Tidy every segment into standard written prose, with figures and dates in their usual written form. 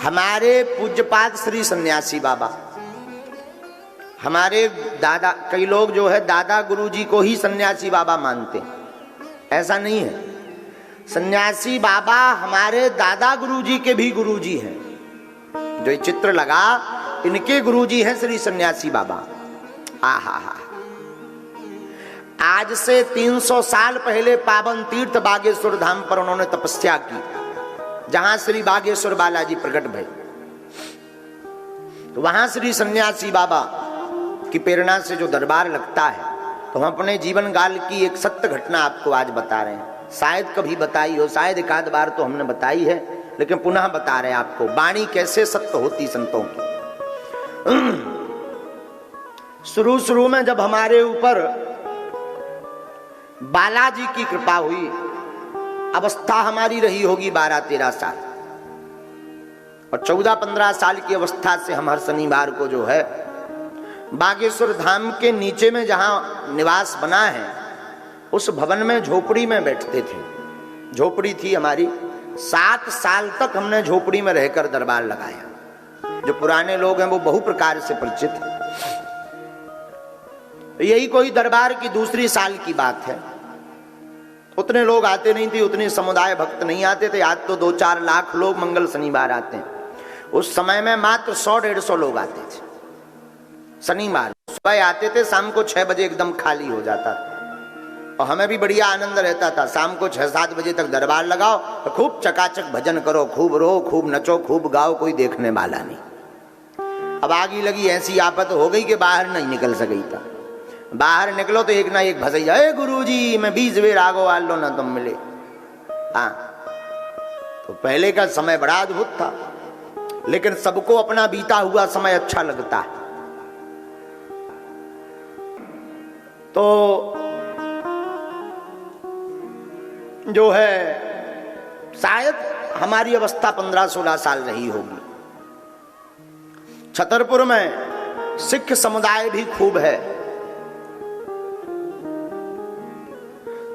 हमारे पूज्यपाद श्री सन्यासी बाबा, हमारे दादा, कई लोग जो है दादा गुरुजी को ही सन्यासी बाबा मानते हैं, ऐसा नहीं है। सन्यासी बाबा हमारे दादा गुरुजी के भी गुरुजी हैं। जो ये चित्र लगा इनके गुरुजी हैं श्री सन्यासी बाबा। आहा हा, आज से 300 साल पहले पावन तीर्थ बागेश्वर धाम पर उन्होंने तपस्या की, जहां श्री बागेश्वर बालाजी प्रकट भये। तो वहां श्री सन्यासी बाबा की प्रेरणा से जो दरबार लगता है, तो हम अपने जीवन काल की एक सत्य घटना आपको आज बता रहे हैं। शायद कभी बताई हो, शायद एक आध बार तो हमने बताई है, लेकिन पुनः बता रहे हैं आपको वाणी कैसे सत्य होती संतों की। शुरू में जब हमारे ऊपर बालाजी की कृपा हुई, अवस्था हमारी रही होगी 12-13 साल, और 14-15 साल की अवस्था से हम हर शनिवार को जो है बागेश्वर धाम के नीचे में जहां निवास बना है, उस भवन में झोपड़ी में बैठते थे। झोपड़ी थी हमारी, 7 साल तक हमने झोपड़ी में रहकर दरबार लगाया। जो पुराने लोग हैं वो बहु प्रकार से परिचित हैं। यही कोई दरबार की दूसरी साल की बात है। उतने लोग आते नहीं थे, उतने समुदाय भक्त नहीं आते थे। आज तो 2-4 लाख लोग मंगल शनिवार आते हैं। उस समय में मात्र 100-150 लोग आते थे शनिवार। सुबह आते थे, शाम को 6 बजे एकदम खाली हो जाता था। और हमें भी बढ़िया आनंद रहता था। शाम को 6-7 बजे तक दरबार लगाओ, तो खूब चकाचक भजन करो, खूब रो, खूब नचो, खूब गाओ, कोई देखने वाला नहीं। अब आगी लगी ऐसी आफत हो गई कि बाहर नहीं निकल सकी था। बाहर निकलो तो एक ना एक भसैया, अरे गुरुजी मैं 20 बेर आगो आल लो ना तुम मिले। हाँ, तो पहले का समय बड़ा अद्भुत था, लेकिन सबको अपना बीता हुआ समय अच्छा लगता है। तो जो है शायद हमारी अवस्था 15-16 साल रही होगी। छतरपुर में सिख समुदाय भी खूब है।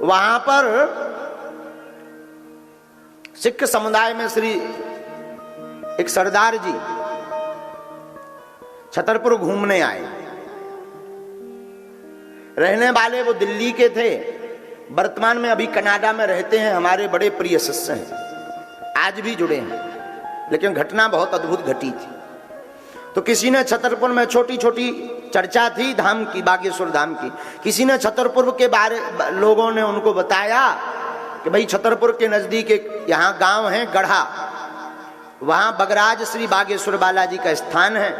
वहां पर सिख समुदाय में श्री एक सरदार जी छतरपुर घूमने आए। रहने वाले वो दिल्ली के थे, वर्तमान में अभी कनाडा में रहते हैं। हमारे बड़े प्रिय शिष्य हैं, आज भी जुड़े हैं। लेकिन घटना बहुत अद्भुत घटी थी। तो किसी ने छतरपुर में, छोटी छोटी चर्चा थी धाम की, बागेश्वर धाम की, किसी ने छतरपुर के बारे लोगों ने उनको बताया कि भाई छतरपुर के नजदीक एक यहाँ गांव है गढ़ा, वहां बगराज श्री बागेश्वर बालाजी का स्थान है।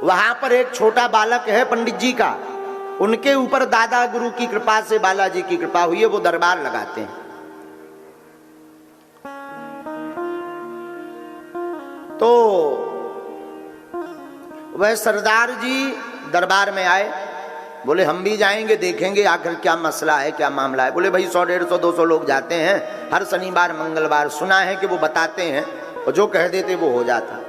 वहां पर एक छोटा बालक है पंडित जी का, उनके ऊपर दादा गुरु की कृपा से, बालाजी की कृपा हुई है, वो दरबार लगाते हैं। तो वह सरदार जी दरबार में आए, बोले हम भी जाएंगे, देखेंगे आखिर क्या मसला है, क्या मामला है। बोले भाई 100-150-200 लोग जाते हैं हर शनिवार मंगलवार, सुना है कि वो बताते हैं और जो कह देते वो हो जाता।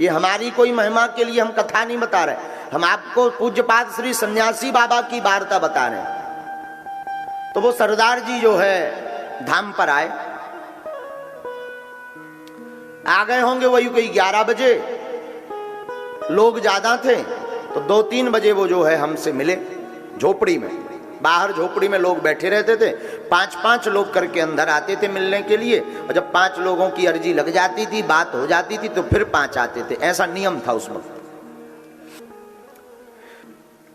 ये हमारी कोई महिमा के लिए हम कथा नहीं बता रहे, हम आपको पूज्यपाद श्री सन्यासी बाबा की वार्ता बता रहे हैं। तो वो सरदार जी जो है धाम पर आए, आ गए होंगे वही कोई 11 बजे, लोग ज्यादा थे। तो 2-3 बजे वो जो है हमसे मिले झोपड़ी में। बाहर झोपड़ी में लोग बैठे रहते थे, 5-5 लोग करके अंदर आते थे मिलने के लिए। और जब 5 लोगों की अर्जी लग जाती थी, बात हो जाती थी, तो फिर 5 आते थे। ऐसा नियम था उस वक्त।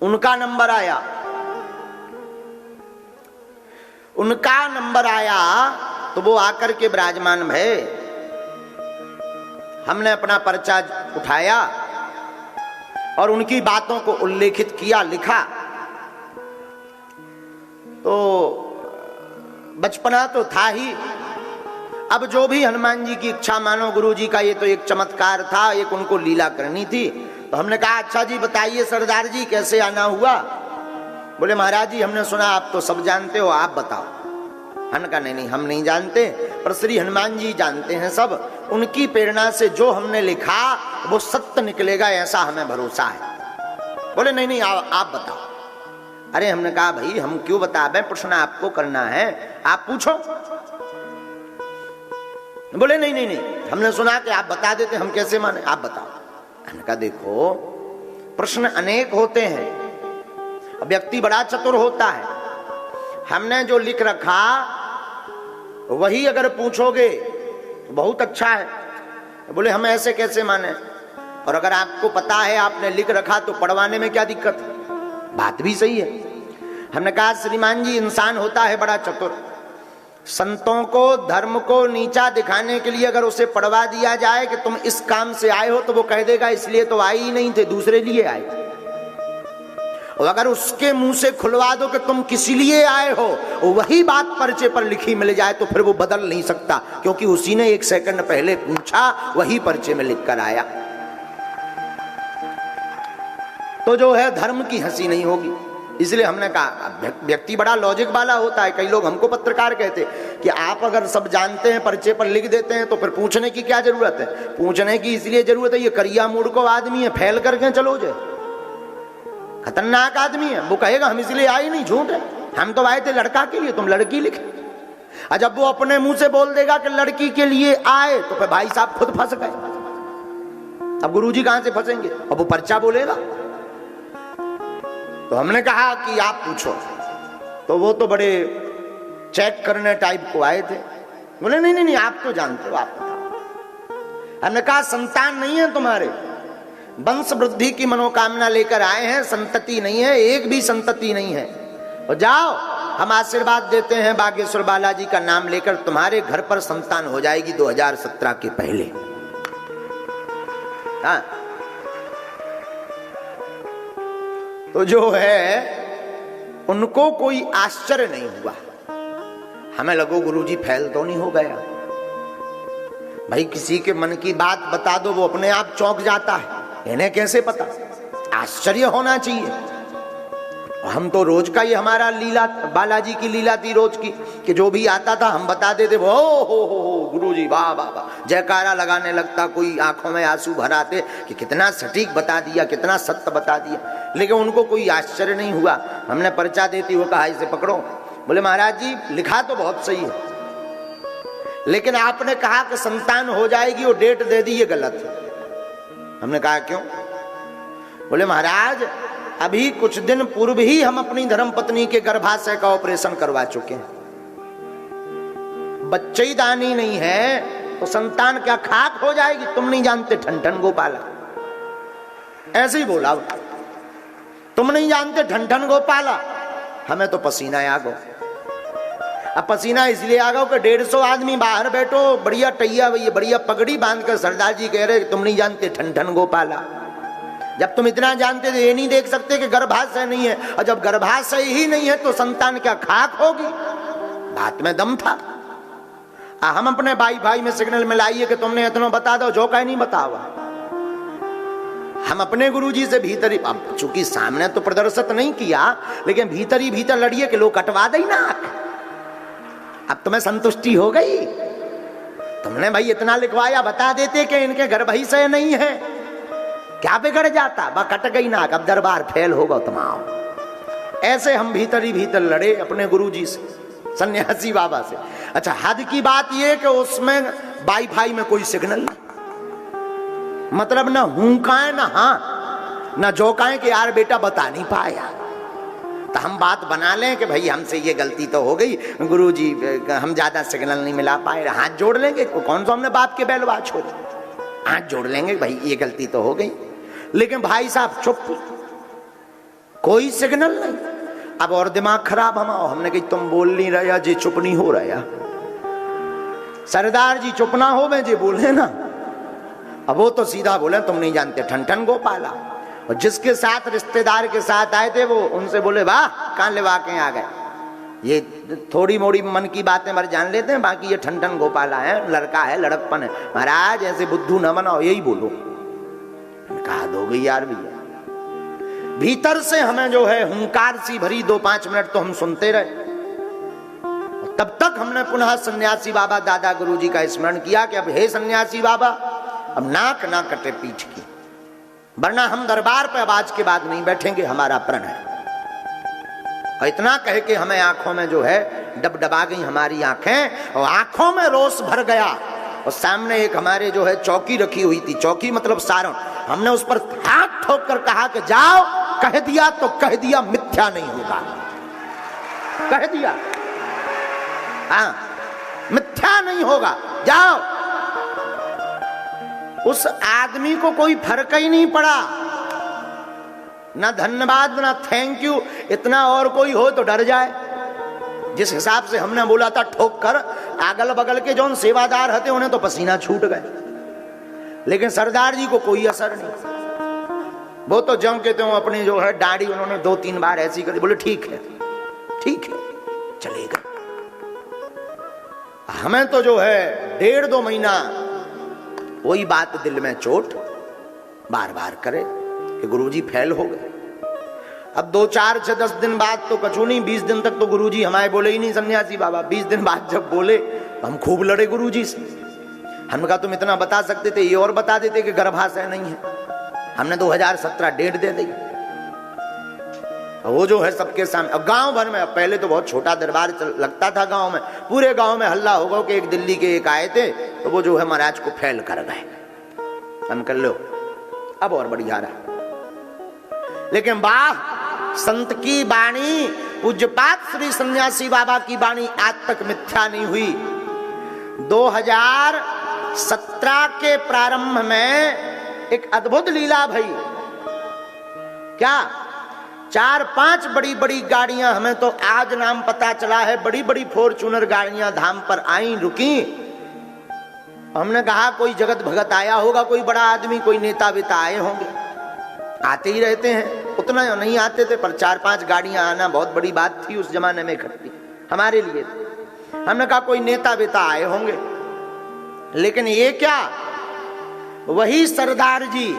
उनका नंबर आया, तो वो आकर के विराजमान भये। हमने अपना पर्चा उठाया और उनकी बातों को उल्लेखित किया, लिखा। तो बचपना तो था ही। अब जो भी हनुमान जी की इच्छा मानो, गुरु जी का ये तो एक चमत्कार था, एक उनको लीला करनी थी। तो हमने कहा अच्छा जी बताइए सरदार जी कैसे आना हुआ। बोले महाराज जी हमने सुना आप तो सब जानते हो, आप बताओ। हमने कहा नहीं हम नहीं जानते, पर श्री हनुमान जी जानते हैं सब। उनकी प्रेरणा से जो हमने लिखा वो सत्य निकलेगा, ऐसा हमें भरोसा है। बोले नहीं आप बताओ। अरे हमने कहा भाई हम क्यों बतावें, प्रश्न आपको करना है, आप पूछो। बोले नहीं नहीं नहीं, हमने सुना कि आप बता देते, हम कैसे माने, आप बताओ। हमने कहा देखो प्रश्न अनेक होते हैं, व्यक्ति बड़ा चतुर होता है, हमने जो लिख रखा वही अगर पूछोगे तो बहुत अच्छा है। बोले हम ऐसे कैसे माने, और अगर आपको पता है आपने लिख रखा तो पढ़वाने में क्या दिक्कत है, बात भी सही है। हमने कहा श्रीमान जी इंसान होता है बड़ा चतुर, संतों को धर्म को नीचा दिखाने के लिए अगर उसे पढ़वा दिया जाए कि तुम इस काम से आए हो तो वो कह देगा इसलिए तो आए ही नहीं थे, दूसरे लिए आए थे। और अगर उसके मुंह से खुलवा दो कि तुम किस लिए आए हो, वही बात पर्चे पर लिखी मिल जाए तो फिर वो बदल नहीं सकता, क्योंकि उसी ने 1 सेकंड पहले पूछा, वही पर्चे में लिख कर आया। तो जो है धर्म की हंसी नहीं होगी। इसलिए हमने कहा व्यक्ति बड़ा लॉजिक वाला होता है। कई लोग हमको पत्रकार कहते कि आप अगर सब जानते हैं पर्चे पर लिख देते हैं तो फिर पूछने की क्या जरूरत है। पूछने की इसलिए जरूरत है, ये करिया मूड को आदमी है, फैल करके चलो जाए, खतरनाक आदमी है। वो कहेगा हम इसलिए आए नहीं, झूठ है, हम तो आए थे लड़का के लिए, तुम लड़की लिखे। और जब वो अपने मुंह से बोल देगा कि लड़की के लिए आए तो फिर भाई साहब खुद फंस गए। अब गुरुजी कहां से फंसेंगे, अब वो पर्चा बोलेगा। तो हमने कहा कि आप पूछो, तो वो तो बड़े चेक करने टाइप को आए थे। बोले नहीं नहीं नहीं आप तो जानते हो, आप बताओ। हमने कहा संतान नहीं है तुम्हारे, वंश वृद्धि की मनोकामना लेकर आए हैं, संतति नहीं है, एक भी संतति नहीं है। और जाओ हम आशीर्वाद देते हैं बागेश्वर बालाजी का नाम लेकर, तुम्हारे घर पर संतान हो जाएगी 2017 के पहले। हाँ तो जो है उनको कोई आश्चर्य नहीं हुआ। हमें लगो गुरुजी फैल तो नहीं हो गया। भाई किसी के मन की बात बता दो वो अपने आप चौंक जाता है, इन्हें कैसे पता, आश्चर्य होना चाहिए। हम तो रोज का ही हमारा लीला, बालाजी की लीला थी रोज की, कि जो भी आता था हम बता देते, वो हो गुरुजी वाह वाह वाह, जयकारा लगाने लगता, कोई आंखों में आंसू भर आते कि कितना सटीक बता दिया, कितना सत्य बता दिया। लेकिन उनको कोई आश्चर्य नहीं हुआ। हमने पर्चा देती हुए कहा इसे पकड़ो। बोले महाराज जी लिखा तो बहुत सही है, लेकिन आपने कहा कि संतान हो जाएगी, वो डेट दे दी, ये गलत है। हमने कहा क्यों? बोले महाराज अभी कुछ दिन पूर्व ही हम अपनी धर्मपत्नी के गर्भाशय का ऑपरेशन करवा चुके हैं, बच्चे ही दानी नहीं है तो संतान क्या खाक हो जाएगी? तुम नहीं जानते ठन ठन गोपाला, ऐसे ही बोला। तुम नहीं जानते ठन ठन गोपाला, हमें तो पसीना आ गो। अब पसीना इसलिए आ गो कि 150 आदमी बाहर बैठो, बढ़िया टैया बढ़िया पगड़ी बांध कर सरदार जी कह रहे तुम नहीं जानते ठन ठन गोपाला। जब तुम इतना जानते तो ये नहीं देख सकते कि गर्भाशय नहीं है, और जब गर्भाशय ही नहीं है तो संतान क्या खाक होगी? बात में दम था। हम अपने भाई में सिग्नल मिलाइए कि तुमने इतना बता दो, जो कहीं नहीं बतावा। हम अपने गुरुजी से भीतर ही, अब चूंकि सामने तो प्रदर्शित नहीं किया, लेकिन भीतर ही भीतर लड़िए कि लोग कटवा दे ना। अब तुम्हें संतुष्टि हो गई? तुमने भाई इतना लिखवाया, बता देते कि इनके गर्भाशय नहीं है, क्या बिगड़ जाता? बा कट गई नाक, अब दरबार फेल होगा तमाम। ऐसे हम भीतर ही भीतर लड़े अपने गुरुजी से, सन्यासी बाबा से। अच्छा हद की बात यह कि उसमें वाईफाई में कोई सिग्नल नहीं, मतलब ना हुंकाए ना हाँ ना जोकाए कि यार बेटा बता नहीं पाया। तो हम बात बना लें कि भाई हमसे ये गलती तो हो गई गुरुजी, हम ज्यादा सिग्नल नहीं मिला पाए, हाथ जोड़ लेंगे। कौन सा हमने बाप के बैलवा छोड़े, हाथ जोड़ लेंगे भाई ये गलती तो हो गई। लेकिन भाई साहब चुप, कोई सिग्नल नहीं। अब और दिमाग खराब हमने कही तुम बोल नहीं रहा जी, चुप नहीं हो रहा। सरदार जी चुप ना हो, मैं जी बोले ना। अब वो तो सीधा बोले तुम नहीं जानते ठन ठन गोपाला। और जिसके साथ रिश्तेदार के साथ आए थे वो उनसे बोले वाह कहां ले वाके आ गए। ये थोड़ी मोड़ी मन की बातें मर जान लेते हैं, बाकी ये ठन ठन गोपाला है, लड़का है, लड़कपन है। महाराज ऐसे बुद्धू न बनाओ, यही बोलो। कहा दो गई यार भैया। भीतर से हमें जो है हुंकार सी भरी 2-5 मिनट तो हम सुनते रहे। तब तक हमने पुनः सन्यासी बाबा दादा गुरुजी का स्मरण किया कि अब हे सन्यासी बाबा, अब नाक ना कटे पीठ की, वरना हम दरबार पे अब आज के बाद नहीं बैठेंगे, हमारा प्रण है। और इतना कह के हमें आंखों में जो है डबडबा गई हमारी आंखें, और आंखों में रोष भर गया और सामने एक हमारे जो है चौकी रखी हुई थी, चौकी मतलब सारण, हमने उस पर हाथ ठोक कर कहा कि जाओ, कह दिया तो कह दिया, मिथ्या नहीं होगा, कह दिया, हाँ मिथ्या नहीं होगा, जाओ। उस आदमी को कोई फर्क ही नहीं पड़ा, ना धन्यवाद ना थैंक यू, इतना और कोई हो तो डर जाए। जिस हिसाब से हमने बोला था ठोक कर, अगल बगल के जो सेवादार हते उन्हें तो पसीना छूट गए, लेकिन सरदार जी को कोई असर नहीं। वो तो जम के तो अपनी जो है दाढ़ी उन्होंने 2-3 बार ऐसी कर दी, बोले ठीक है चलेगा। हमें तो जो है 1.5-2 महीना वही बात दिल में चोट बार बार करे कि गुरुजी फेल हो गए। अब 2-4-6-10 दिन बाद तो कछु नहीं, 20 दिन तक तो गुरुजी हमारे बोले ही नहीं सन्यासी बाबा। 20 दिन बाद जब बोले तो हम खूब लड़े गुरुजी से। हमने कहा तुम इतना बता सकते थे, ये और बता देते कि गर्भाशय नहीं है। हमने 2017 डेट दे दी। वो जो है सबके सामने गांव भर में, पहले तो बहुत छोटा दरबार लगता था गांव में, पूरे गांव में हल्ला होगा कि एक दिल्ली के एक आए थे तो वो जो है महाराज को फेल कर गए। हम कर लो अब और बढ़िया रहा। लेकिन वाह, संत की वाणी, पूज्यपाद श्री सन्यासी बाबा की वाणी आज तक मिथ्या नहीं हुई। 2017 के प्रारंभ में एक अद्भुत लीला भई। क्या 4-5 बड़ी बड़ी गाड़ियां, हमें तो आज नाम पता चला है, बड़ी बड़ी फॉर्च्यूनर गाड़ियां धाम पर आई, रुकी। हमने कहा कोई जगत भगत आया होगा, कोई बड़ा आदमी, कोई नेता वेता आए होंगे। आते ही रहते हैं, उतना नहीं आते थे, पर 4-5 गाड़ियां आना बहुत बड़ी बात थी उस जमाने में इकट्ठी हमारे लिए। हमने कहा कोई नेता वेता आए होंगे, लेकिन ये क्या, वही सरदार जी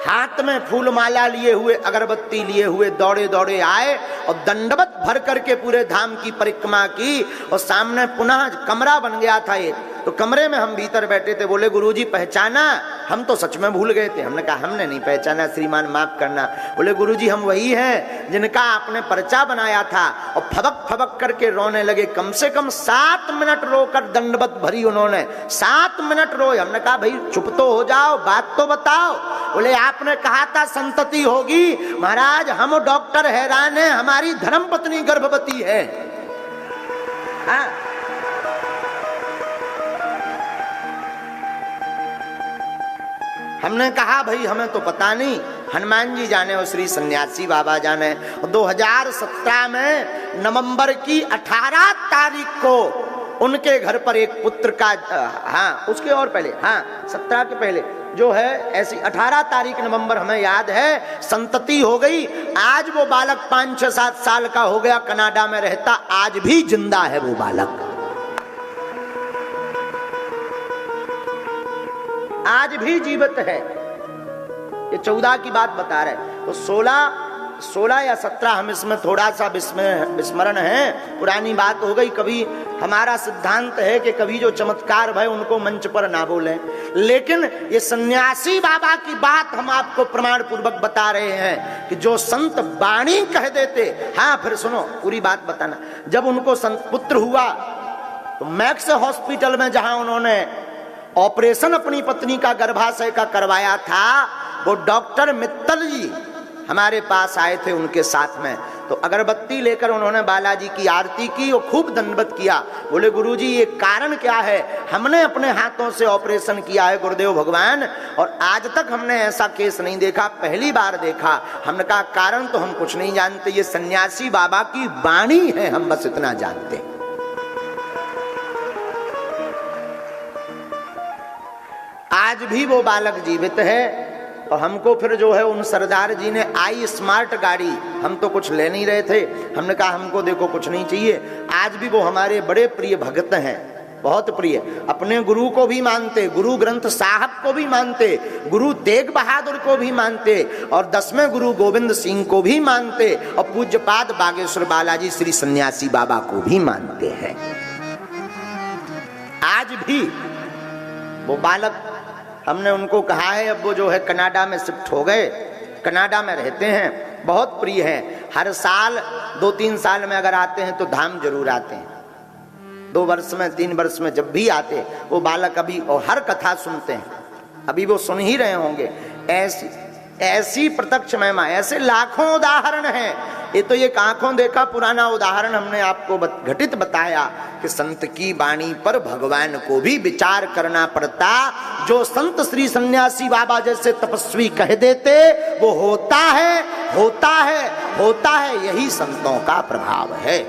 हाथ में फूल माला लिए हुए, अगरबत्ती लिए हुए दौड़े दौड़े आए और दंडवत भर करके पूरे धाम की परिक्रमा की। और सामने पुनः कमरा बन गया था एक, तो कमरे में हम भीतर बैठे थे। बोले गुरुजी पहचाना? हम तो सच में भूल गए थे। हमने कहा हमने नहीं पहचाना श्रीमान, माफ करना। बोले गुरुजी हम वही हैं जिनका आपने पर्चा बनाया था। और फबक फबक करके रोने लगे। कम से कम 7 मिनट रोकर दंडवत भरी उन्होंने, 7 मिनट रोए। हमने कहा भाई चुप तो हो जाओ, बात तो बताओ। बोले आपने कहा था संतति होगी। महाराज हम डॉक्टर हैरान हैं, हमारी धर्मपत्नी गर्भवती है। हाँ? हमने कहा भाई हमें तो पता नहीं, हनुमान जी जाने और श्री सन्यासी बाबा जाने। 2017 में नवंबर की 18 तारीख को उनके घर पर एक पुत्र का, हाँ उसके और पहले, हाँ 17 के पहले जो है, ऐसी 18 तारीख नवंबर हमें याद है, संतति हो गई। आज वो बालक 5-6-7 साल का हो गया, कनाडा में रहता, आज भी जिंदा है वो बालक, आज भी जीवित है। ये 14 की बात बता रहे, तो 16 या 17 हम इसमें थोड़ा सा विस्मरण है, पुरानी बात हो गई। कभी हमारा सिद्धांत है कि कभी जो चमत्कार भय उनको मंच पर ना बोलें, लेकिन ये सन्यासी बाबा की बात हम आपको प्रमाण पूर्वक बता रहे हैं कि जो संत वाणी कह देते। हाँ फिर सुनो पूरी बात बताना। जब उनको संत पुत्र हुआ तो मैक्स हॉस्पिटल में जहां उन्होंने ऑपरेशन अपनी पत्नी का गर्भाशय का करवाया था, वो डॉक्टर मित्तल जी हमारे पास आए थे उनके साथ में। तो अगरबत्ती लेकर उन्होंने बालाजी की आरती की और खूब दंडवत किया। बोले गुरुजी ये कारण क्या है? हमने अपने हाथों से ऑपरेशन किया है गुरुदेव भगवान, और आज तक हमने ऐसा केस नहीं देखा, पहली बार देखा। हमने कहा कारण तो हम कुछ नहीं जानते, ये सन्यासी बाबा की वाणी है, हम बस इतना जानते हैं। आज भी वो बालक जीवित है। और हमको फिर जो है उन सरदार जी ने आई स्मार्ट गाड़ी, हम तो कुछ ले नहीं रहे थे, हमने कहा हमको देखो कुछ नहीं चाहिए। आज भी वो हमारे बड़े प्रिय भक्त हैं, बहुत प्रिय, अपने गुरु को भी मानते, गुरु ग्रंथ साहब को भी मानते, गुरु तेग बहादुर को भी मानते, और 10वें गुरु गोविंद सिंह को भी मानते, और पूज्यपाद बागेश्वर बालाजी श्री सन्यासी बाबा को भी मानते हैं। आज भी वो बालक, हमने उनको कहा है, अब वो जो है कनाडा में शिफ्ट हो गए, कनाडा में रहते हैं, बहुत प्रिय हैं। हर साल 2-3 साल में अगर आते हैं तो धाम जरूर आते हैं, 2 वर्ष में 3 वर्ष में जब भी आते, वो बालक अभी और हर कथा सुनते हैं, अभी वो सुन ही रहे होंगे। ऐसी ऐसी प्रत्यक्ष महिमा, ऐसे लाखों उदाहरण हैं। ये तो एक आंखों देखा पुराना उदाहरण हमने आपको घटित बताया कि संत की वाणी पर भगवान को भी विचार करना पड़ता। जो संत श्री सन्यासी बाबा जैसे तपस्वी कह देते वो होता है, होता है, होता है। यही संतों का प्रभाव है।